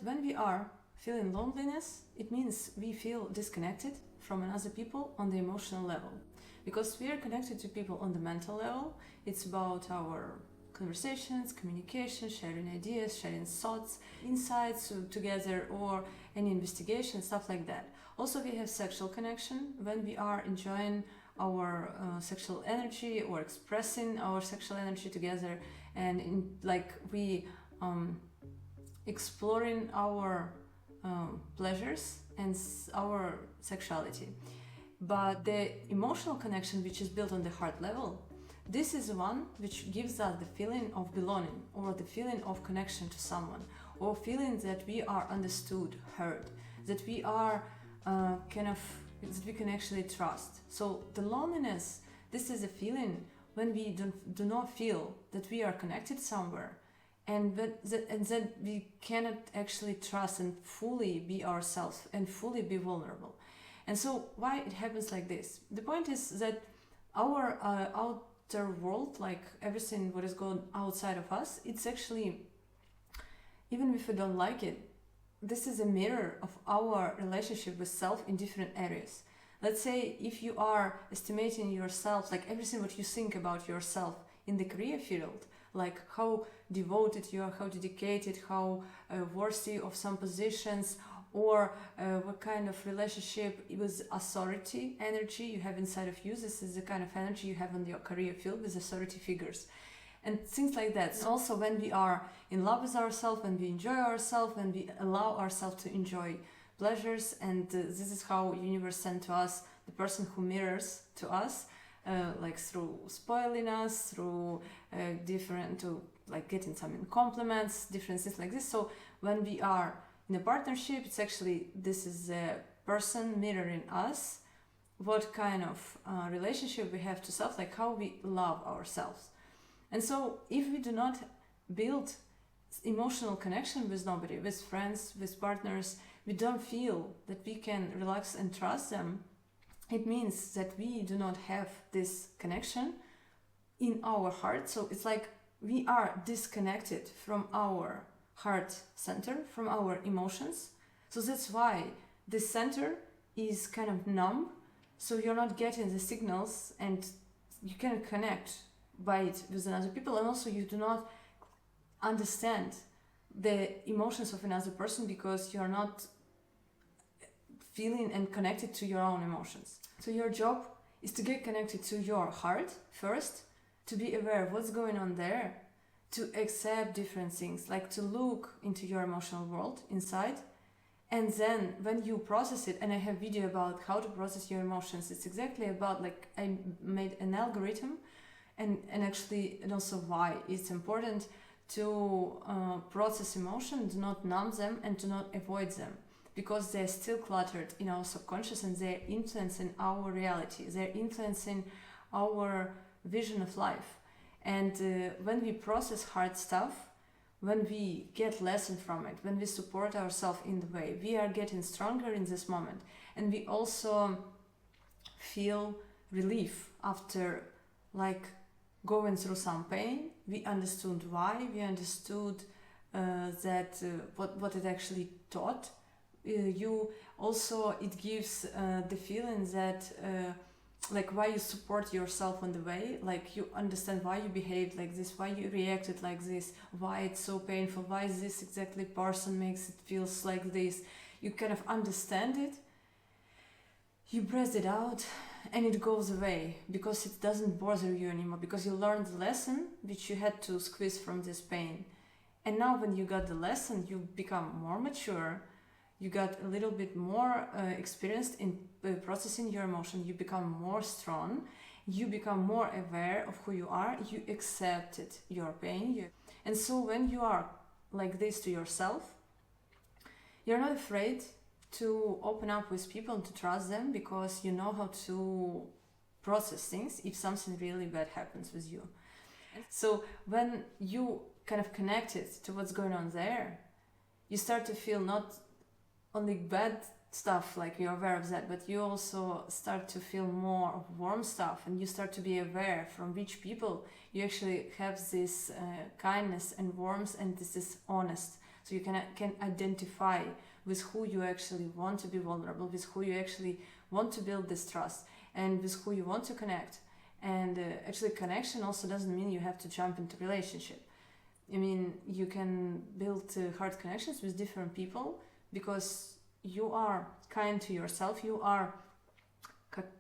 when we are feeling loneliness, it means we feel disconnected from other people on the emotional level. Because we are connected to people on the mental level, it's about our conversations, communication, sharing ideas, sharing thoughts, insights together, or any investigation, stuff like that. Also, we have sexual connection when we are enjoying our sexual energy or expressing our sexual energy together, and we exploring our pleasures and our sexuality. But the emotional connection, which is built on the heart level, this is one which gives us the feeling of belonging, or the feeling of connection to someone, or feeling that we are understood, heard, that we are that we can actually trust. So the loneliness, this is a feeling when we do not feel that we are connected somewhere, and that we cannot actually trust and fully be ourselves and fully be vulnerable. And so why it happens like this? The point is that our outer world, like everything what is going outside of us, it's actually, even if we don't like it, this is a mirror of our relationship with self in different areas. Let's say if you are estimating yourself, like everything what you think about yourself in the career field, like how devoted you are, how dedicated, how worthy of some positions, or what kind of relationship with authority energy you have inside of you. This is the kind of energy you have in your career field with authority figures and things like that. And also when we are in love with ourselves, when we enjoy ourselves, when we allow ourselves to enjoy pleasures, and this is how universe sent to us the person who mirrors to us, like through spoiling us, through getting some compliments, different things like this. So when we are in a partnership, it's actually, this is a person mirroring us, what kind of relationship we have to self, like how we love ourselves. And so if we do not build emotional connection with nobody, with friends, with partners, we don't feel that we can relax and trust them, it means that we do not have this connection in our heart. So it's like we are disconnected from our heart center, from our emotions. So that's why this center is kind of numb, so you're not getting the signals and you can connect by it with another people, and also you do not understand the emotions of another person because you're not feeling and connected to your own emotions. So your job is to get connected to your heart first, to be aware of what's going on there, to accept different things, like to look into your emotional world inside. And then when you process it, and I have video about how to process your emotions, it's exactly about, like, I made an algorithm and also why it's important to process emotion, do not numb them and do not avoid them, because they're still cluttered in our subconscious and they're influencing our reality, they're influencing our vision of life. And when we process hard stuff, when we get lesson from it, when we support ourselves in the way, we are getting stronger in this moment. And we also feel relief after, like, going through some pain. We understood why, we understood that what it actually taught you. Also, it gives the feeling that like why you support yourself on the way, like you understand why you behaved like this, why you reacted like this, why it's so painful, why this exactly person makes it feels like this. You kind of understand it, you breathe it out, and it goes away because it doesn't bother you anymore, because you learned the lesson which you had to squeeze from this pain. And now when you got the lesson, you become more mature, you got a little bit more experienced in processing your emotion, you become more strong, you become more aware of who you are, you accepted your pain. And so when you are like this to yourself, you're not afraid to open up with people and to trust them, because you know how to process things if something really bad happens with you. So when you kind of connected to what's going on there, you start to feel not only bad stuff, like you're aware of that, but you also start to feel more of warm stuff, and you start to be aware from which people you actually have this kindness and warmth, and this is honest. So you can identify with who you actually want to be vulnerable, with who you actually want to build this trust, and with who you want to connect. And actually connection also doesn't mean you have to jump into relationship. I mean, you can build hard connections with different people because you are kind to yourself, you are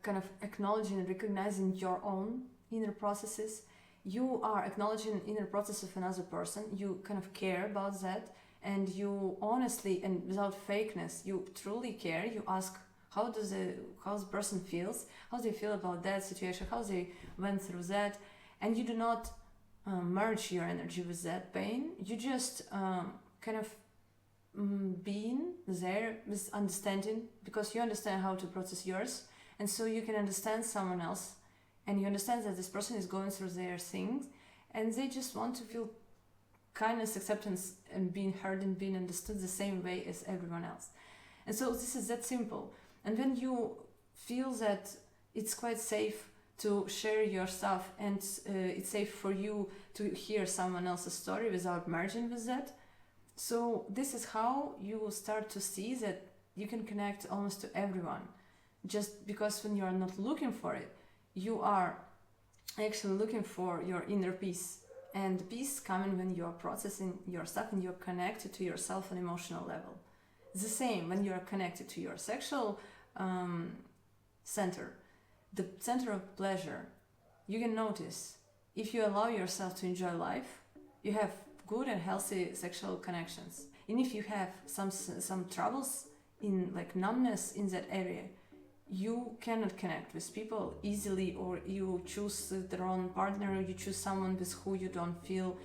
kind of acknowledging and recognizing your own inner processes, you are acknowledging inner process of another person, you kind of care about that, and you honestly and without fakeness, you truly care. You ask how the person feels, how they feel about that situation, how they went through that, and you do not merge your energy with that pain. You just kind of being there with understanding, because you understand how to process yours, and so you can understand someone else, and you understand that this person is going through their things, and they just want to feel kindness, acceptance, and being heard and being understood the same way as everyone else. And so this is that simple. And when you feel that it's quite safe to share your stuff, and it's safe for you to hear someone else's story without merging with that, so this is how you will start to see that you can connect almost to everyone. Just because when you are not looking for it, you are actually looking for your inner peace. And peace coming when you are processing your stuff and you're connected to yourself on emotional level. It's the same when you are connected to your sexual center, the center of pleasure. You can notice if you allow yourself to enjoy life, you have good and healthy sexual connections. And if you have some troubles in like numbness in that area, you cannot connect with people easily, or you choose the wrong partner, or you choose someone with who you don't feel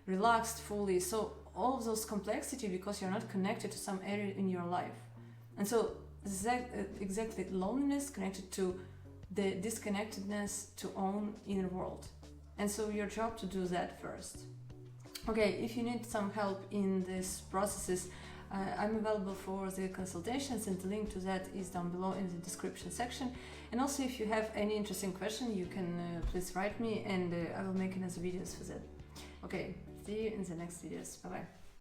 relaxed fully. So all of those complexity because you're not connected to some area in your life. And so exactly loneliness connected to the disconnectedness to own inner world. And so your job to do that first. Okay, if you need some help in these processes, I'm available for the consultations, and the link to that is down below in the description section. And also, if you have any interesting question, you can please write me, and I will make another videos for that. Okay, see you in the next videos. Bye bye.